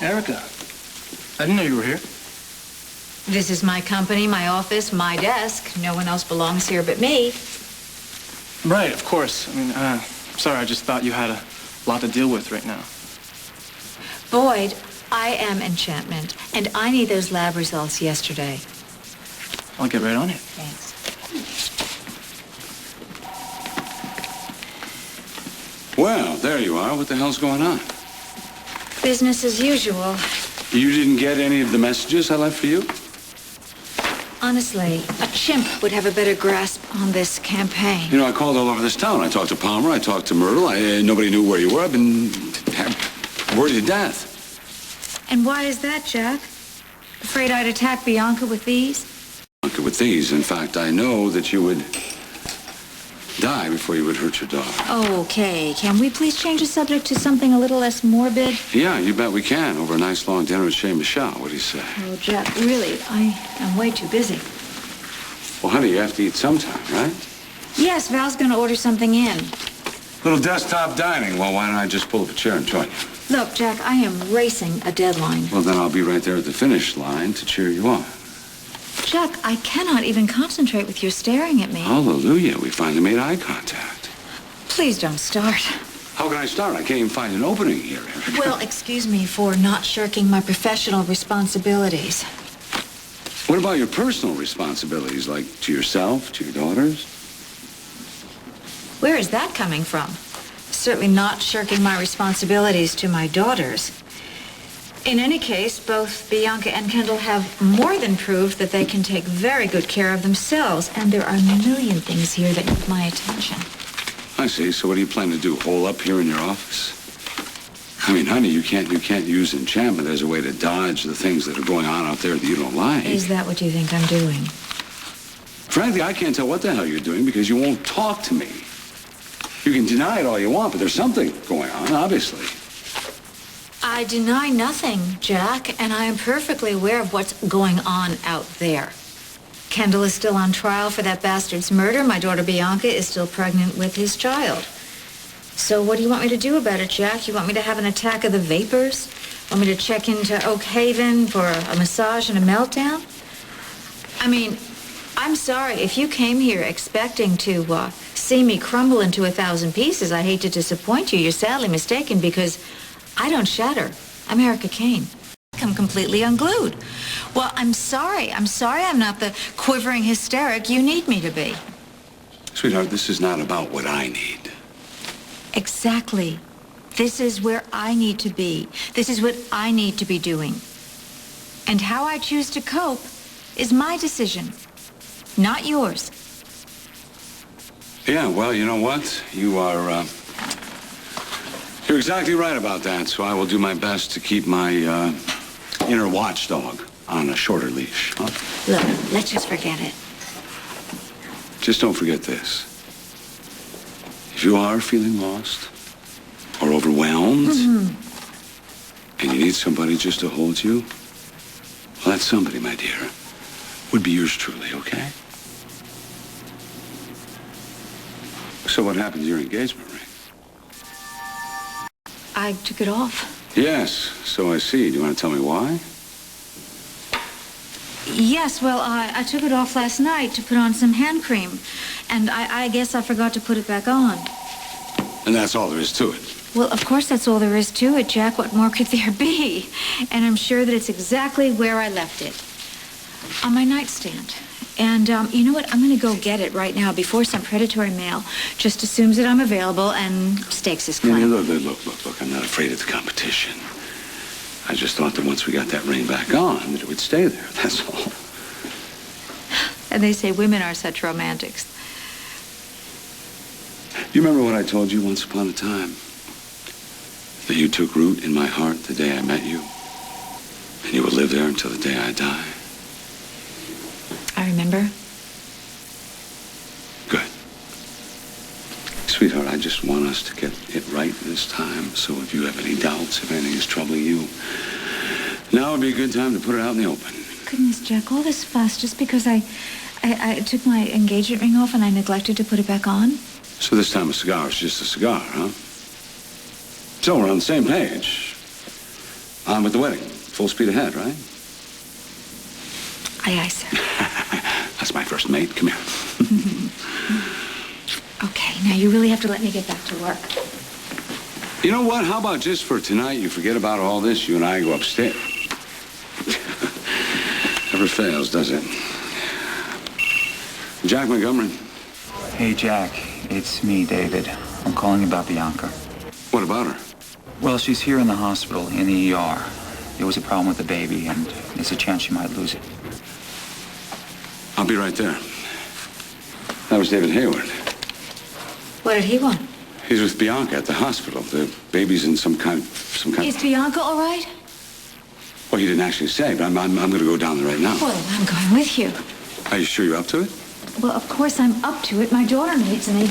Erica, I didn't know you were here. This is my company, my office, my desk. No one else belongs here but me. Right, of course. I mean, sorry, I just thought you had a lot to deal with right now. Boyd, I am Enchantment, and I need those lab results yesterday. I'll get right on it. Thanks. Well, there you are. What the hell's going on? Business as usual. You didn't get any of the messages I left for you? Honestly, a chimp would have a better grasp on this campaign. You know, I called all over this town. I talked to Palmer. I talked to Myrtle. Nobody knew where you were. I've been worried to death. And why is that, Jack? Afraid I'd attack Bianca with these? Bianca with these. In fact, I know that you would die before you would hurt your daughter. Okay, can we please change the subject to something a little less morbid? Yeah, you bet we can. Over a nice long dinner at Chez Michel. What do you say? Oh, Jack, really, I am way too busy. Well, honey, you have to eat sometime, right? Yes, Val's gonna order something in. Little desktop dining. Well, why don't I just pull up a chair and join you? Look, Jack, I am racing a deadline. Well, then I'll be right there at the finish line to cheer you on. Jack, I cannot even concentrate with you staring at me. Hallelujah, we finally made eye contact. Please don't start. How can I start? I can't even find an opening here, Erica. Well, excuse me for not shirking my professional responsibilities. What about your personal responsibilities, like to yourself, to your daughters? Where is that coming from? Certainly not shirking my responsibilities to my daughters. In any case, both Bianca and Kendall have more than proved that they can take very good care of themselves, and there are a million things here that need my attention. I see. So what do you plan to do? Hole up here in your office? I mean, honey, you can't use enchantment as a way to dodge the things that are going on out there that you don't like. Is that what you think I'm doing? Frankly, I can't tell what the hell you're doing because you won't talk to me. You can deny it all you want, but there's something going on, obviously. I deny nothing, Jack, and I am perfectly aware of what's going on out there. Kendall is still on trial for that bastard's murder. My daughter Bianca is still pregnant with his child. So what do you want me to do about it, Jack? You want me to have an attack of the vapors? Want me to check into Oak Haven for a massage and a meltdown? I mean, I'm sorry. If you came here expecting to see me crumble into 1,000 pieces, I hate to disappoint you. You're sadly mistaken because I don't shatter. I'm Erica Kane. I'm completely unglued. Well, I'm sorry. I'm not the quivering hysteric you need me to be. Sweetheart, this is not about what I need. Exactly. This is where I need to be. This is what I need to be doing. And how I choose to cope is my decision, not yours. Yeah, well, you know what? You're exactly right about that, so I will do my best to keep my inner watchdog on a shorter leash. Huh? Look, let's just forget it. Just don't forget this. If you are feeling lost or overwhelmed and you need somebody just to hold you, well, that somebody, my dear, would be yours truly, okay? So what happened to your engagement ring? I took it off. Yes, so I see. Do you want to tell me why? Yes, well, I took it off last night to put on some hand cream. And I guess I forgot to put it back on. And that's all there is to it. Well, of course that's all there is to it, Jack. What more could there be? And I'm sure that it's exactly where I left it. On my nightstand. And you know what? I'm going to go get it right now before some predatory mail just assumes that I'm available and stakes his claim. Yeah, look. I'm not afraid of the competition. I just thought that once we got that ring back on, that it would stay there. That's all. And they say women are such romantics. You remember what I told you once upon a time? That you took root in my heart the day I met you. And you will live there until the day I die. I remember. Good. Sweetheart, I just want us to get it right this time. So if you have any doubts, if anything is troubling you, now would be a good time to put it out in the open. Goodness, Jack, all this fuss just because I took my engagement ring off and I neglected to put it back on? So this time a cigar is just a cigar, huh? So we're on the same page. On with the wedding. Full speed ahead, right? Aye, aye, sir. That's my first mate. Come here. Okay, now you really have to let me get back to work. You know what? How about just for tonight, you forget about all this, you and I go upstairs. Never fails, does it? Jack Montgomery. Hey, Jack. It's me, David. I'm calling about Bianca. What about her? Well, she's here in the hospital, in the ER. There was a problem with the baby, and there's a chance she might lose it. I'll be right there. That was David Hayward. What did he want? He's with Bianca at the hospital. The baby's in some kind. Is Bianca all right? Well, he didn't actually say, but I'm going to go down there right now. Well, I'm going with you. Are you sure you're up to it? Well, of course I'm up to it. My daughter needs me.